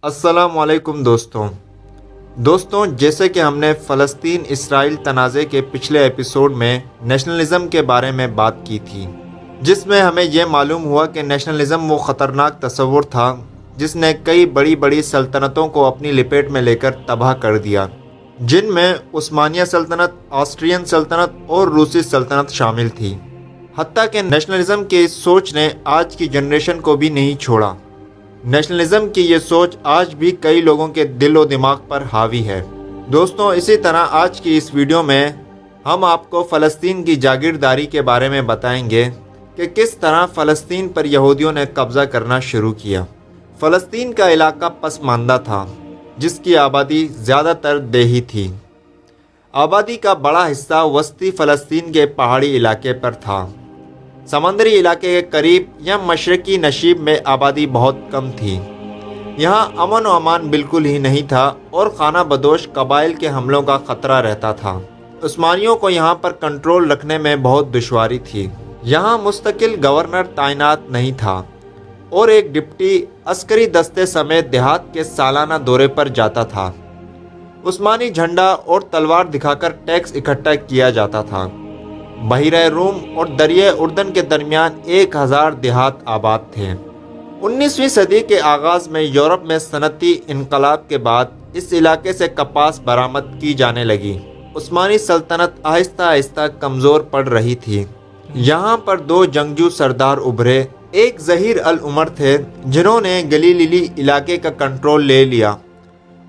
السلام علیکم دوستوں جیسے کہ ہم نے فلسطین اسرائیل تنازع کے پچھلے ایپیسوڈ میں نیشنلزم کے بارے میں بات کی تھی، جس میں ہمیں یہ معلوم ہوا کہ نیشنلزم وہ خطرناک تصور تھا جس نے کئی بڑی سلطنتوں کو اپنی لپیٹ میں لے کر تباہ کر دیا، جن میں عثمانیہ سلطنت، آسٹرین سلطنت اور روسی سلطنت شامل تھی۔ حتیٰ کہ نیشنلزم کی اس سوچ نے آج کی جنریشن کو بھی نہیں چھوڑا۔ نیشنلزم کی یہ سوچ آج بھی کئی لوگوں کے دل و دماغ پر حاوی ہے۔ دوستوں، اسی طرح آج کی اس ویڈیو میں ہم آپ کو فلسطین کی جاگیرداری کے بارے میں بتائیں گے کہ کس طرح فلسطین پر یہودیوں نے قبضہ کرنا شروع کیا۔ فلسطین کا علاقہ پسماندہ تھا، جس کی آبادی زیادہ تر دیہی تھی۔ آبادی کا بڑا حصہ وسطی فلسطین کے پہاڑی علاقے پر تھا۔ سمندری علاقے کے قریب یا مشرقی نشیب میں آبادی بہت کم تھی۔ یہاں امن و امان بالکل ہی نہیں تھا اور خانہ بدوش قبائل کے حملوں کا خطرہ رہتا تھا۔ عثمانیوں کو یہاں پر کنٹرول رکھنے میں بہت دشواری تھی۔ یہاں مستقل گورنر تعینات نہیں تھا اور ایک ڈپٹی عسکری دستے سمیت دیہات کے سالانہ دورے پر جاتا تھا۔ عثمانی جھنڈا اور تلوار دکھا کر ٹیکس اکٹھا کیا جاتا تھا۔ بحیرہ روم اور دریائے اردن کے درمیان 1000 دیہات آباد تھے۔ 19ویں صدی کے آغاز میں یورپ میں صنعتی انقلاب کے بعد اس علاقے سے کپاس برآمد کی جانے لگی۔ عثمانی سلطنت آہستہ آہستہ کمزور پڑ رہی تھی۔ یہاں پر 2 جنگجو سردار ابھرے۔ ایک ظہیر العمر تھے جنہوں نے گلیلی علاقے کا کنٹرول لے لیا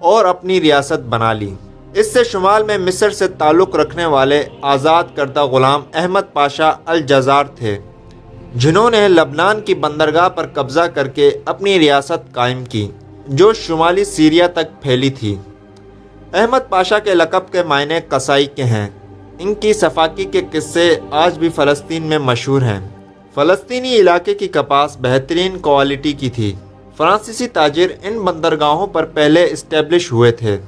اور اپنی ریاست بنا لی۔ اس سے شمال میں مصر سے تعلق رکھنے والے آزاد کردہ غلام احمد پاشا الجزار تھے، جنہوں نے لبنان کی بندرگاہ پر قبضہ کر کے اپنی ریاست قائم کی، جو شمالی سیریا تک پھیلی تھی۔ احمد پاشا کے لقب کے معنی قصائی کے ہیں۔ ان کی صفاقی کے قصے آج بھی فلسطین میں مشہور ہیں۔ فلسطینی علاقے کی کپاس بہترین کوالٹی کی تھی۔ فرانسیسی تاجر ان بندرگاہوں پر پہلے اسٹیبلش ہوئے تھے،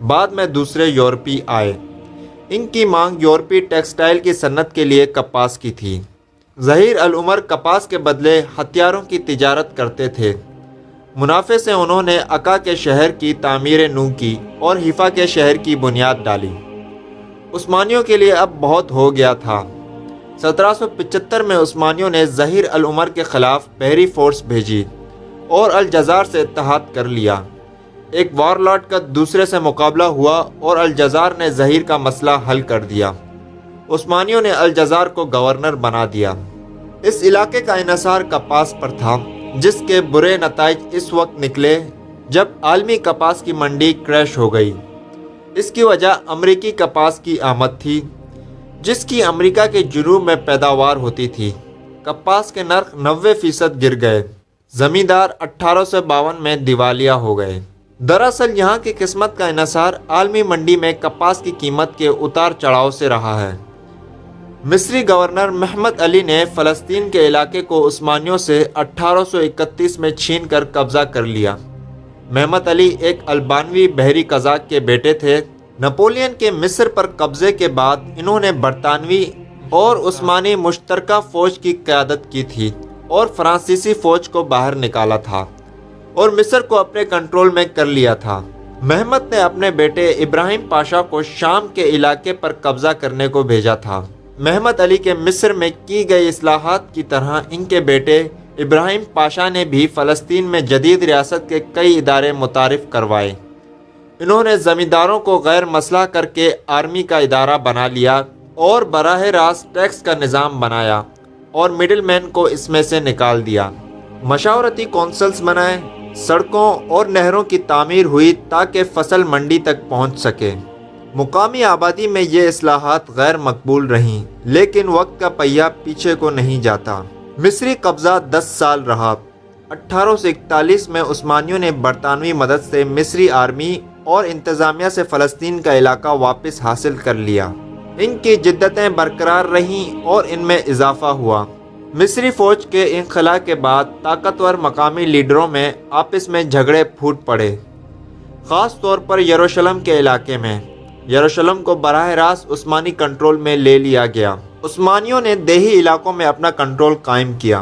بعد میں دوسرے یورپی آئے۔ ان کی مانگ یورپی ٹیکسٹائل کی صنعت کے لیے کپاس کی تھی۔ ظہیر العمر کپاس کے بدلے ہتھیاروں کی تجارت کرتے تھے۔ منافع سے انہوں نے عکا کے شہر کی تعمیر نو کی اور حیفا کے شہر کی بنیاد ڈالی۔ عثمانیوں کے لیے اب بہت ہو گیا تھا۔ 1775 میں عثمانیوں نے ظہیر العمر کے خلاف بحری فورس بھیجی اور الجزار سے اتحاد کر لیا۔ ایک وارلارڈ کا دوسرے سے مقابلہ ہوا اور الجزار نے ظہیر کا مسئلہ حل کر دیا۔ عثمانیوں نے الجزار کو گورنر بنا دیا۔ اس علاقے کا انحصار کپاس پر تھا، جس کے برے نتائج اس وقت نکلے جب عالمی کپاس کی منڈی کریش ہو گئی۔ اس کی وجہ امریکی کپاس کی آمد تھی، جس کی امریکہ کے جنوب میں پیداوار ہوتی تھی۔ کپاس کے نرخ 90% گر گئے۔ زمیندار 1852 میں دیوالیہ ہو گئے۔ دراصل یہاں کی قسمت کا انحصار عالمی منڈی میں کپاس کی قیمت کے اتار چڑھاؤ سے رہا ہے۔ مصری گورنر محمد علی نے فلسطین کے علاقے کو عثمانیوں سے 1831 میں چھین کر قبضہ کر لیا۔ محمد علی ایک البانوی بحری قزاق کے بیٹے تھے۔ نپولین کے مصر پر قبضے کے بعد انہوں نے برطانوی اور عثمانی مشترکہ فوج کی قیادت کی تھی اور فرانسیسی فوج کو باہر نکالا تھا اور مصر کو اپنے کنٹرول میں کر لیا تھا۔ محمد نے اپنے بیٹے ابراہیم پاشا کو شام کے علاقے پر قبضہ کرنے کو بھیجا تھا۔ محمد علی کے مصر میں کی گئی اصلاحات کی طرح ان کے بیٹے ابراہیم پاشا نے بھی فلسطین میں جدید ریاست کے کئی ادارے متعارف کروائے۔ انہوں نے زمینداروں کو غیر مسلح کر کے آرمی کا ادارہ بنا لیا اور براہ راست ٹیکس کا نظام بنایا اور مڈل مین کو اس میں سے نکال دیا۔ مشاورتی کونسلز بنائے، سڑکوں اور نہروں کی تعمیر ہوئی تاکہ فصل منڈی تک پہنچ سکے۔ مقامی آبادی میں یہ اصلاحات غیر مقبول رہیں، لیکن وقت کا پہیہ پیچھے کو نہیں جاتا۔ مصری قبضہ 10 سال رہا۔ 1841 میں عثمانیوں نے برطانوی مدد سے مصری آرمی اور انتظامیہ سے فلسطین کا علاقہ واپس حاصل کر لیا۔ ان کی جدتیں برقرار رہیں اور ان میں اضافہ ہوا۔ مصری فوج کے انخلاء کے بعد طاقتور مقامی لیڈروں میں آپس میں جھگڑے پھوٹ پڑے، خاص طور پر یروشلم کے علاقے میں۔ یروشلم کو براہ راست عثمانی کنٹرول میں لے لیا گیا۔ عثمانیوں نے دیہی علاقوں میں اپنا کنٹرول قائم کیا۔